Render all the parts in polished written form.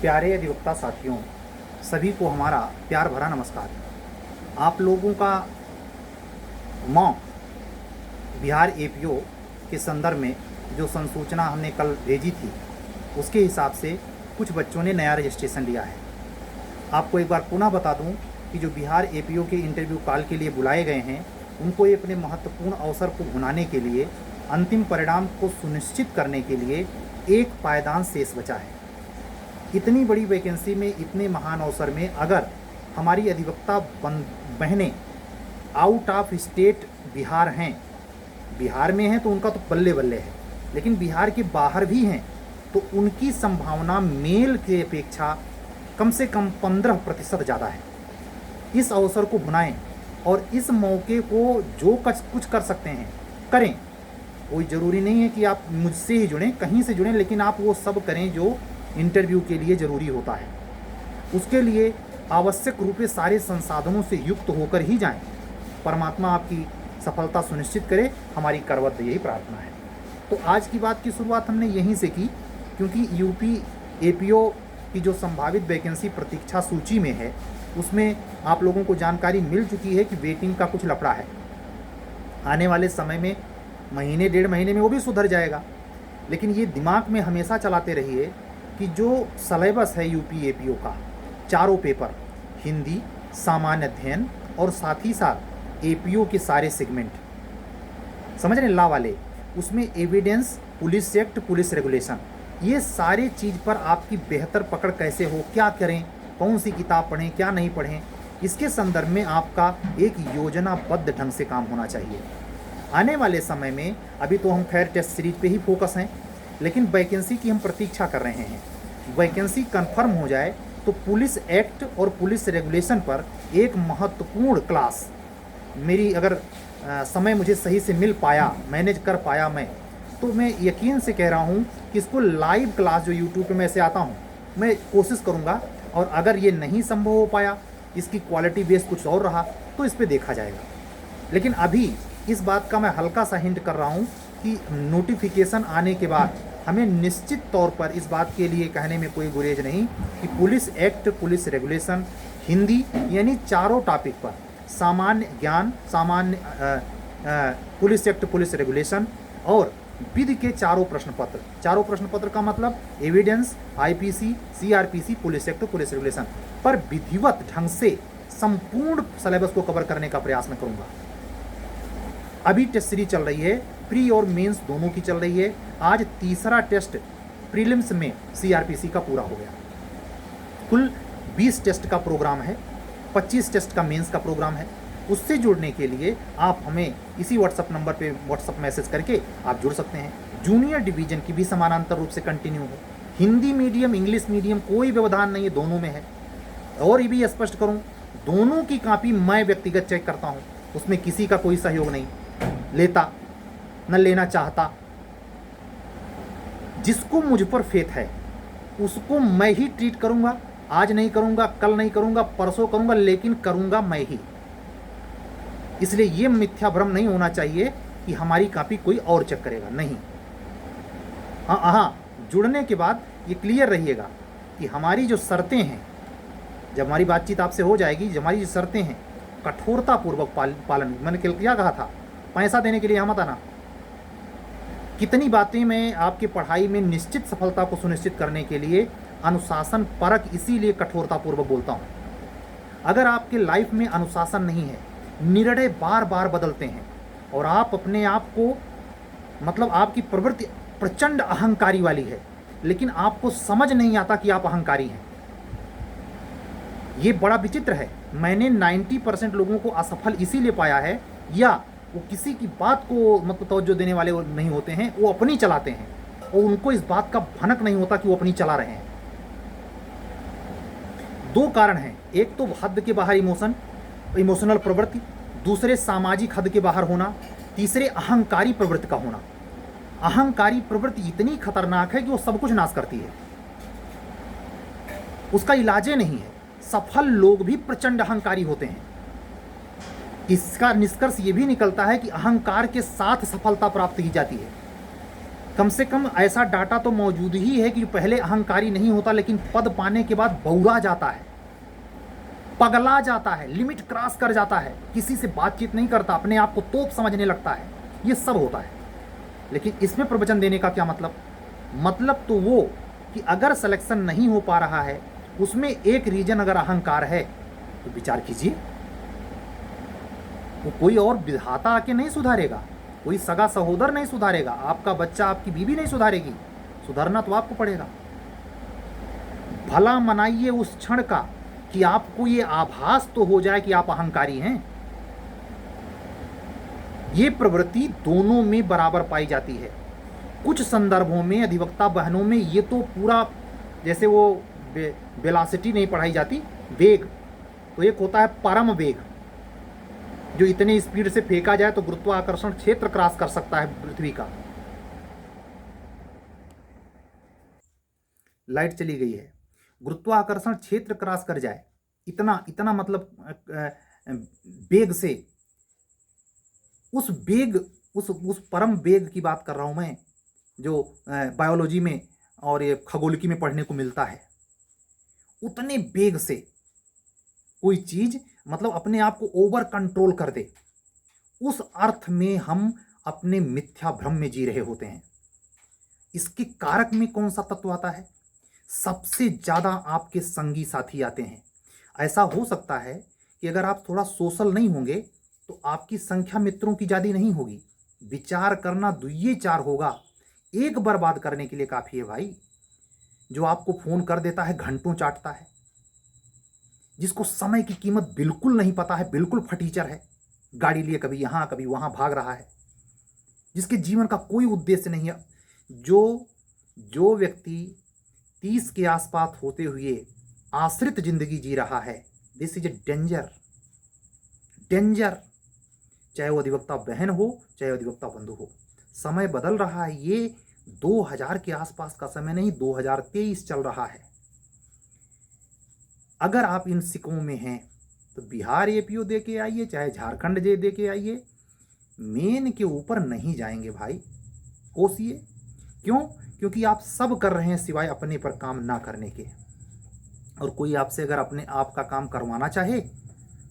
प्यारे अधिवक्ता साथियों, सभी को हमारा प्यार भरा नमस्कार। आप लोगों का मॉक बिहार एपीओ के संदर्भ में जो संसूचना हमने कल भेजी थी, उसके हिसाब से कुछ बच्चों ने नया रजिस्ट्रेशन लिया है। आपको एक बार पुनः बता दूं कि जो बिहार एपीओ के इंटरव्यू कॉल के लिए बुलाए गए हैं, उनको ये अपने महत्वपूर्ण अवसर को भुनाने के लिए, अंतिम परिणाम को सुनिश्चित करने के लिए एक पायदान शेष बचा है। इतनी बड़ी वैकेंसी में, इतने महान अवसर में अगर हमारी अधिवक्ता बहनें आउट ऑफ स्टेट बिहार हैं, बिहार में हैं तो उनका तो बल्ले बल्ले है, लेकिन बिहार के बाहर भी हैं तो उनकी संभावना मेल की अपेक्षा कम से कम 15% ज़्यादा है। इस अवसर को भुनाएं और इस मौके को जो कुछ कर सकते हैं करें। कोई ज़रूरी नहीं है कि आप मुझसे ही जुड़ें, कहीं से जुड़ें, लेकिन आप वो सब करें जो इंटरव्यू के लिए ज़रूरी होता है। उसके लिए आवश्यक रूप से सारे संसाधनों से युक्त होकर ही जाएं। परमात्मा आपकी सफलता सुनिश्चित करे, हमारी करवत यही प्रार्थना है। तो आज की बात की शुरुआत हमने यहीं से की, क्योंकि यूपी एपीओ की जो संभावित वैकेंसी प्रतीक्षा सूची में है, उसमें आप लोगों को जानकारी मिल चुकी है कि वेटिंग का कुछ लफड़ा है। आने वाले समय में, महीने डेढ़ महीने में वो भी सुधर जाएगा, लेकिन ये दिमाग में हमेशा चलाते रहिए कि जो सलेबस है यूपी एपीओ का, चारों पेपर, हिंदी, सामान्य अध्ययन और साथ ही साथ एपीओ के सारे सेगमेंट, समझ रहे ला वाले, उसमें evidence, police act, police regulation, ये सारे चीज़ पर आपकी बेहतर पकड़ कैसे हो, क्या करें, कौन सी किताब पढ़ें, क्या नहीं पढ़ें, इसके संदर्भ में आपका एक योजनाबद्ध ढंग से काम होना चाहिए। आने वाले समय में, अभी तो हम खैर टेस्ट सीरीज पे ही फोकस हैं, लेकिन वैकेंसी की हम प्रतीक्षा कर रहे हैं। वैकेंसी कंफर्म हो जाए तो पुलिस एक्ट और पुलिस रेगुलेशन पर एक महत्वपूर्ण क्लास, मेरी अगर समय मुझे सही से मिल पाया, मैनेज कर पाया मैं, तो मैं यकीन से कह रहा हूँ कि इसको लाइव क्लास जो यूट्यूब पे मैं से आता हूँ, मैं कोशिश करूँगा। और अगर ये नहीं संभव हो पाया, इसकी क्वालिटी बेस कुछ और रहा, तो इस पर देखा जाएगा। लेकिन अभी इस बात का मैं हल्का सा हिंट कर रहा हूँ कि नोटिफिकेशन आने के बाद हमें निश्चित तौर पर इस बात के लिए कहने में कोई गुरेज नहीं कि police act, police regulation, Hindi, यानी चारों टॉपिक पर सामान्य ज्ञान, पुलिस एक्ट, पुलिस रेगुलेशन और विधि के चारों प्रश्न पत्र का मतलब evidence, IPC, CrPC, police act, police regulation पर विधिवत ढंग से संपूर्ण सिलेबस को कवर करने का प्रयास मैं करूंगा। अभी टेस्ट सीरीज चल रही है, प्री और मेंस दोनों की चल रही है। आज तीसरा टेस्ट प्रीलिम्स में सीआरपीसी का पूरा हो गया। कुल 20 टेस्ट का प्रोग्राम है, 25 टेस्ट का मेंस का प्रोग्राम है। उससे जुड़ने के लिए आप हमें इसी व्हाट्सअप नंबर पे व्हाट्सअप मैसेज करके आप जुड़ सकते हैं। जूनियर डिवीजन की भी समानांतर रूप से कंटिन्यू है। हिंदी मीडियम, इंग्लिश मीडियम, कोई व्यवधान नहीं है, दोनों में है। और ये भी स्पष्ट करूँ, दोनों की कॉपी मैं व्यक्तिगत चेक करता हूँ, उसमें किसी का कोई सहयोग नहीं लेता, न लेना चाहता। जिसको मुझ पर फेथ है उसको मैं ही ट्रीट करूंगा। आज नहीं करूंगा, कल नहीं करूंगा, परसों करूंगा, लेकिन करूंगा मैं ही। इसलिए ये मिथ्या भ्रम नहीं होना चाहिए कि हमारी कॉपी कोई और चेक करेगा, नहीं। हाँ, जुड़ने के बाद ये क्लियर रहिएगा कि हमारी जो शर्तें हैं, जब हमारी बातचीत आपसे हो जाएगी, जब हमारी जो शर्तें हैं कठोरतापूर्वक पालन। मैंने क्या कहा था, पैसा देने के लिए मत आना। कितनी बातें मैं आपकी पढ़ाई में निश्चित सफलता को सुनिश्चित करने के लिए अनुशासन परक, इसीलिए कठोरतापूर्वक बोलता हूँ। अगर आपके लाइफ में अनुशासन नहीं है, निर्णय बार बार बदलते हैं और आप अपने आप को, मतलब आपकी प्रवृत्ति प्रचंड अहंकारी वाली है, लेकिन आपको समझ नहीं आता कि आप अहंकारी हैं, ये बड़ा विचित्र है। मैंने 90% लोगों को असफल इसीलिए पाया है, या वो किसी की बात को मतलब तवज्जो देने वाले नहीं होते हैं, वो अपनी चलाते हैं और उनको इस बात का भनक नहीं होता कि वो अपनी चला रहे हैं। दो कारण हैं, एक तो हद के बाहर इमोशनल प्रवृत्ति, दूसरे सामाजिक हद के बाहर होना, तीसरे अहंकारी प्रवृत्ति का होना। अहंकारी प्रवृत्ति इतनी खतरनाक है कि वो सब कुछ नाश करती है, उसका इलाजे नहीं है। सफल लोग भी प्रचंड अहंकारी होते हैं। इसका निष्कर्ष ये भी निकलता है कि अहंकार के साथ सफलता प्राप्त की जाती है। कम से कम ऐसा डाटा तो मौजूद ही है कि पहले अहंकारी नहीं होता, लेकिन पद पाने के बाद बौरा जाता है, पगला जाता है, लिमिट क्रॉस कर जाता है, किसी से बातचीत नहीं करता, अपने आप को तोप समझने लगता है। ये सब होता है। लेकिन इसमें प्रवचन देने का क्या मतलब? मतलब तो वो कि अगर सिलेक्शन नहीं हो पा रहा है, उसमें एक रीजन अगर अहंकार है तो विचार कीजिए। वो कोई और विधाता आके नहीं सुधारेगा, कोई सगा सहोदर नहीं सुधारेगा, आपका बच्चा, आपकी बीवी नहीं सुधारेगी। सुधरना तो आपको पड़ेगा। भला मनाइए उस क्षण का कि आपको ये आभास तो हो जाए कि आप अहंकारी हैं। ये प्रवृत्ति दोनों में बराबर पाई जाती है। कुछ संदर्भों में अधिवक्ता बहनों में ये तो पूरा, जैसे वो वेलोसिटी नहीं पढ़ाई जाती, वेग, तो एक होता है परम वेग, जो इतने स्पीड से फेंका जाए तो गुरुत्वाकर्षण क्षेत्र क्रॉस कर सकता है पृथ्वी का। लाइट चली गई है, गुरुत्वाकर्षण क्षेत्र क्रॉस कर जाए, इतना इतना मतलब वेग से, उस वेग, उस परम वेग की बात कर रहा हूं मैं, जो बायोलॉजी में और ये खगोलिकी में पढ़ने को मिलता है। उतने वेग से कोई चीज मतलब अपने आप को ओवर कंट्रोल कर दे, उस अर्थ में हम अपने मिथ्या भ्रम में जी रहे होते हैं। इसके कारक में कौन सा तत्व आता है? सबसे ज्यादा आपके संगी साथी आते हैं। ऐसा हो सकता है कि अगर आप थोड़ा सोशल नहीं होंगे तो आपकी संख्या मित्रों की ज्यादा नहीं होगी। विचार करना दुइये चार होगा, एक बर्बाद करने के लिए काफी है भाई। जो आपको फोन कर देता है, घंटों चाटता है, जिसको समय की कीमत बिल्कुल नहीं पता है, बिल्कुल फटीचर है, गाड़ी लिए कभी यहां कभी वहां भाग रहा है, जिसके जीवन का कोई उद्देश्य नहीं है। जो व्यक्ति 30 के आसपास होते हुए आश्रित जिंदगी जी रहा है, this is a danger, danger. चाहे वो अधिवक्ता बहन हो, चाहे अधिवक्ता बंधु हो। समय बदल रहा है, ये 2000 के आसपास का समय नहीं, 2023 चल रहा है। अगर आप इन सिकों में हैं तो बिहार एपीओ दे के आइए, चाहे झारखंड जे दे के आइए, मेन के ऊपर नहीं जाएंगे भाई, कोसिए। क्यों? क्योंकि आप सब कर रहे हैं सिवाय अपने पर काम ना करने के। और कोई आपसे अगर अपने आप का काम करवाना चाहे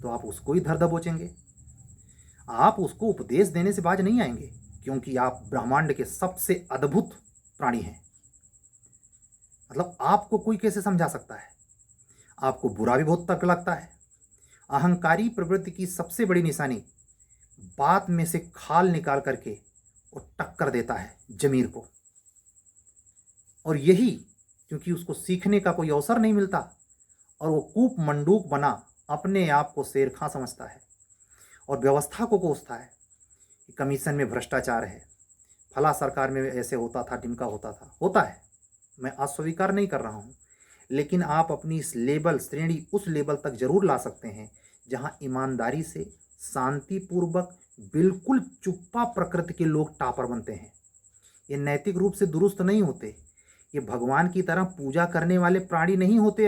तो आप उसको ही धर दबोचेंगे, आप उसको उपदेश देने से बाज नहीं आएंगे, क्योंकि आप ब्रह्मांड के सबसे अद्भुत प्राणी हैं। मतलब आपको कोई कैसे समझा सकता है? आपको बुरा भी बहुत तक लगता है। अहंकारी प्रवृत्ति की सबसे बड़ी निशानी बात में से खाल निकाल करके और टक्कर देता है जमीर को। और यही क्योंकि उसको सीखने का कोई अवसर नहीं मिलता और वो कूप मंडूक बना अपने आप को शेर खां समझता है और व्यवस्था को कोसता है कि कमीशन में भ्रष्टाचार है, फला सरकार में ऐसे होता था, ढिमका होता है। मैं अस्वीकार नहीं कर रहा हूँ, लेकिन आप अपनी इस लेबल श्रेणी उस लेबल तक जरूर ला सकते हैं जहाँ ईमानदारी से, शांतिपूर्वक, बिल्कुल चुप्पा प्रकृति के लोग टॉपर बनते हैं। ये नैतिक रूप से दुरुस्त नहीं होते, ये भगवान की तरह पूजा करने वाले प्राणी नहीं होते।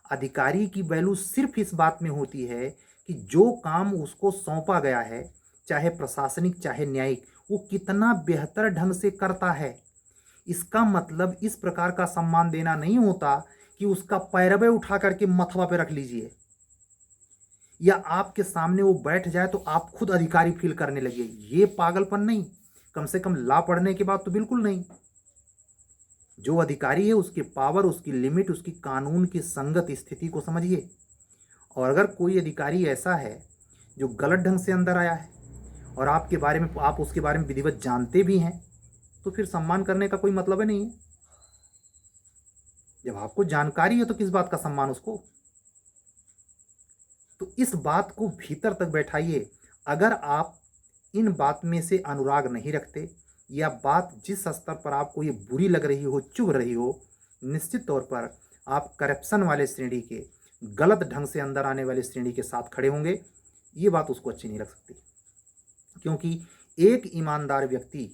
अधिकारी की वैल्यू सिर्फ इस बात में होती है कि जो काम उसको सौंपा गया है, चाहे प्रशासनिक चाहे न्यायिक, वो कितना बेहतर ढंग से करता है। इसका मतलब इस प्रकार का सम्मान देना नहीं होता कि उसका पैरवे उठा करके मथवा पे रख लीजिए या आपके सामने वो बैठ जाए तो आप खुद अधिकारी फील करने लगे। ये पागलपन नहीं, कम से कम ला पढ़ने के बाद तो बिल्कुल नहीं। जो अधिकारी है उसके पावर, उसकी लिमिट, उसकी कानून की संगत स्थिति को समझिए। और अगर कोई अधिकारी ऐसा है जो गलत ढंग से अंदर आया है और आप उसके बारे में विधिवत जानते भी हैं, तो फिर सम्मान करने का कोई मतलब ही नहीं है। जब आपको जानकारी है तो किस बात का सम्मान उसको? तो इस बात को भीतर तक बैठाइए। अगर आप इन बात में से अनुराग नहीं रखते या बात जिस स्तर पर आपको ये बुरी लग रही हो, चुभ रही हो, निश्चित तौर पर आप करप्शन वाले श्रेणी के, गलत ढंग से अंदर आने वाले श्रेणी के साथ खड़े होंगे। ये बात उसको अच्छी नहीं लग सकती, क्योंकि एक ईमानदार व्यक्ति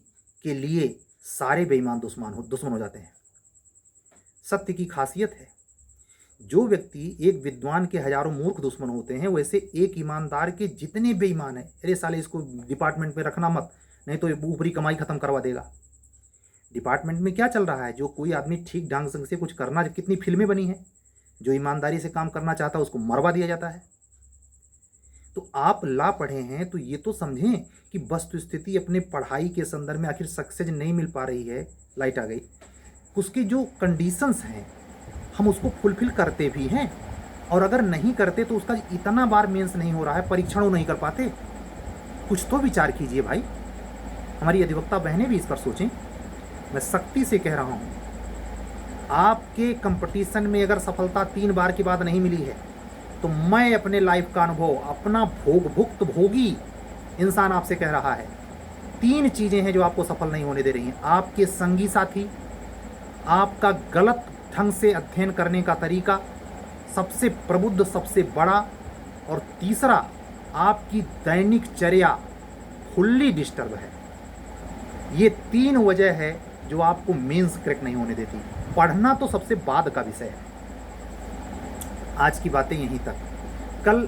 के लिए सारे बेईमान दुश्मन हो जाते हैं। सत्य की खासियत है, जो व्यक्ति एक विद्वान के हजारों मूर्ख दुश्मन होते हैं, वैसे एक ईमानदार के जितने बेईमान हैं, अरे साले इसको डिपार्टमेंट में रखना मत, नहीं तो ऊपरी कमाई खत्म करवा देगा। डिपार्टमेंट में क्या चल रहा है? जो कोई आदमी ठीक ढंग से कुछ करना, कितनी फिल्में बनी हैं, जो ईमानदारी से काम करना चाहता है उसको मरवा दिया जाता है। तो आप ला पढ़े हैं तो ये तो समझें कि वस्तु स्थिति अपने पढ़ाई के संदर्भ में आखिर सक्सेस नहीं मिल पा रही है, लाइट आ गई, उसकी जो कंडीशंस हैं हम उसको फुलफिल करते भी हैं, और अगर नहीं करते तो उसका इतना बार मेंस नहीं हो रहा है, परीक्षण नहीं कर पाते। कुछ तो विचार कीजिए भाई, हमारी अधिवक्ता बहनें भी इस पर सोचें। मैं सख्ती से कह रहा हूँ, आपके कंपटीशन में अगर सफलता 3 बार के बाद नहीं मिली है तो मैं अपने लाइफ का अनुभव, अपना भुक्त भोगी इंसान आपसे कह रहा है, 3 चीज़ें हैं जो आपको सफल नहीं होने दे रही हैं। आपके संगी साथी, आपका गलत ढंग से अध्ययन करने का तरीका सबसे प्रबुद्ध, सबसे बड़ा, और तीसरा आपकी दैनिक चर्या फुल्ली डिस्टर्ब है। ये 3 वजह है जो आपको मेंस क्रैक नहीं होने देती। पढ़ना तो सबसे बाद का विषय है। आज की बातें यहीं तक। कल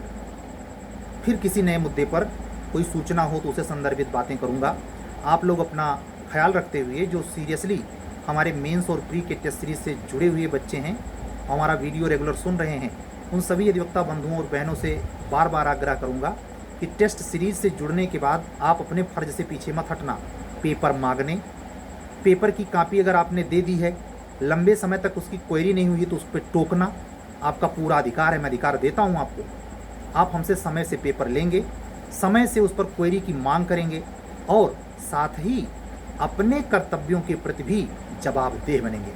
फिर किसी नए मुद्दे पर कोई सूचना हो तो उसे संदर्भित बातें करूंगा। आप लोग अपना ख्याल रखते हुए, जो सीरियसली हमारे मेंस और प्री के टेस्ट सीरीज से जुड़े हुए बच्चे हैं, हमारा वीडियो रेगुलर सुन रहे हैं, उन सभी अधिवक्ता बंधुओं और बहनों से बार बार आग्रह करूंगा कि टेस्ट सीरीज से जुड़ने के बाद आप अपने फर्ज से पीछे मत हटना। पेपर मांगने, पेपर की कॉपी अगर आपने दे दी है, लंबे समय तक उसकी क्वेरी नहीं हुई तो उस पर टोकना आपका पूरा अधिकार है। मैं अधिकार देता हूं आपको। आप हमसे समय से पेपर लेंगे, समय से उस पर क्वेरी की मांग करेंगे, और साथ ही अपने कर्तव्यों के प्रति भी जवाबदेह बनेंगे।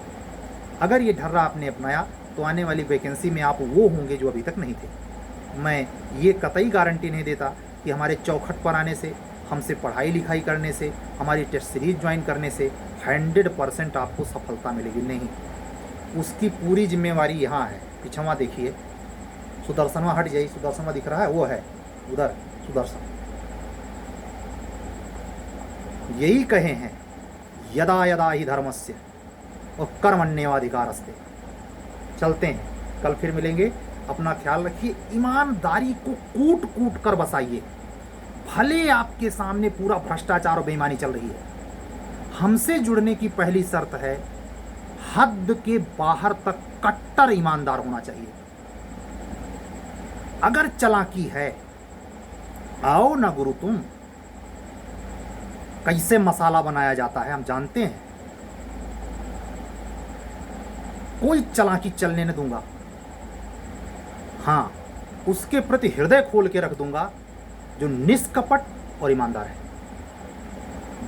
अगर ये ढर्रा आपने अपनाया तो आने वाली वैकेंसी में आप वो होंगे जो अभी तक नहीं थे। मैं ये कतई गारंटी नहीं देता कि हमारे चौखट पर आने से, हमसे पढ़ाई लिखाई करने से, हमारी टेस्ट सीरीज ज्वाइन करने से 100% आपको सफलता मिलेगी, नहीं। उसकी पूरी जिम्मेवारी यहाँ है। पिछवा देखिए, सुदर्शनवा हट जाइए, सुदर्शनवा दिख रहा है, वो है उधर सुदर्शन। यही कहे हैं, यदा यदा ही धर्मस्य और कर्मण्येवाधिकारस्ते। चलते हैं, कल फिर मिलेंगे। अपना ख्याल रखिए, ईमानदारी को कूट कूट कर बसाइए। भले आपके सामने पूरा भ्रष्टाचार और बेईमानी चल रही है, हमसे जुड़ने की पहली शर्त है हद के बाहर तक कट्टर ईमानदार होना चाहिए। अगर चालाकी है, आओ ना गुरु, तुम कैसे मसाला बनाया जाता है हम जानते हैं। कोई चालाकी चलने न दूंगा। हाँ, उसके प्रति हृदय खोल के रख दूंगा जो निष्कपट और ईमानदार है,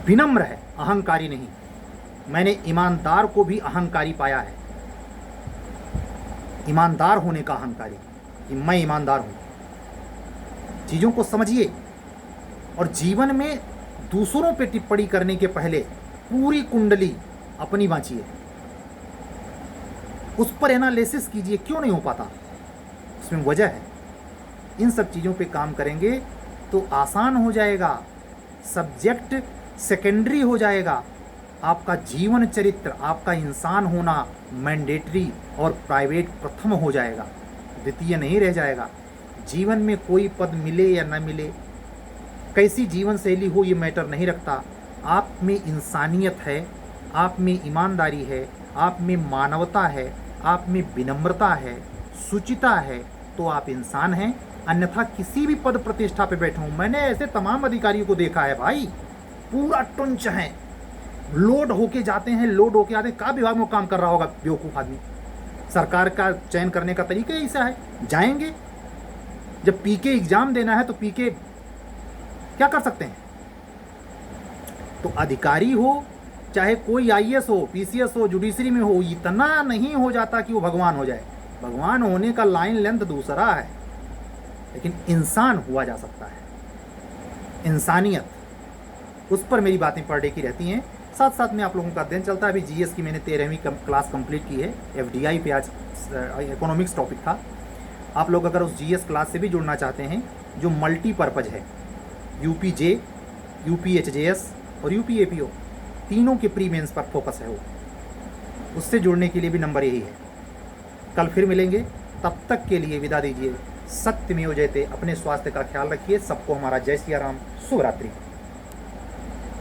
विनम्र है, अहंकारी नहीं। मैंने ईमानदार को भी अहंकारी पाया है। ईमानदार होने का अहंकारी कि मैं ईमानदार हूं। चीजों को समझिए, और जीवन में दूसरों पे टिप्पणी करने के पहले पूरी कुंडली अपनी बांचिए, उस पर एनालिसिस कीजिए। क्यों नहीं हो पाता, उसमें वजह है। इन सब चीज़ों पे काम करेंगे तो आसान हो जाएगा, सब्जेक्ट सेकेंडरी हो जाएगा। आपका जीवन चरित्र, आपका इंसान होना मैंडेटरी और प्राइवेट प्रथम हो जाएगा, द्वितीय नहीं रह जाएगा। जीवन में कोई पद मिले या न मिले, कैसी जीवन शैली हो, ये मैटर नहीं रखता। आप में इंसानियत है, आप में ईमानदारी है, आप में मानवता है, आप में विनम्रता है, शुचिता है, तो आप इंसान हैं। अन्यथा किसी भी पद प्रतिष्ठा पे बैठे हूँ, मैंने ऐसे तमाम अधिकारियों को देखा है भाई, पूरा टुंच है, लोड होके जाते हैं, लोड होके आते हैं। का विभाग में काम कर रहा होगा बेवकूफ़ आदमी। सरकार का चयन करने का तरीका ऐसा है, जाएंगे जब पीके एग्जाम देना है तो पीके क्या कर सकते हैं। तो अधिकारी हो, चाहे कोई आईएएस हो, पीसीएस हो, जुडिशरी में हो, इतना नहीं हो जाता कि वो भगवान हो जाए। भगवान होने का लाइन लेंथ दूसरा है, लेकिन इंसान हुआ जा सकता है। इंसानियत, उस पर मेरी बातें पर डे की रहती हैं। साथ साथ में आप लोगों का अध्ययन चलता है। अभी जीएस की मैंने 13वीं क्लास कंप्लीट की है। एफडीआई पे आज इकोनॉमिक्स टॉपिक था। आप लोग अगर उस जीएस क्लास से भी जुड़ना चाहते हैं, जो मल्टीपर्पज़ है, यूपीजे, यूपीएचजेएस और यूपीएपीओ तीनों के प्री मेंस पर फोकस है, वो उससे जुड़ने के लिए भी नंबर यही है। कल फिर मिलेंगे, तब तक के लिए विदा दीजिए। सत्यमेव जयते। अपने स्वास्थ्य का ख्याल रखिए। सबको हमारा जय सिया राम, शुभ रात्रि।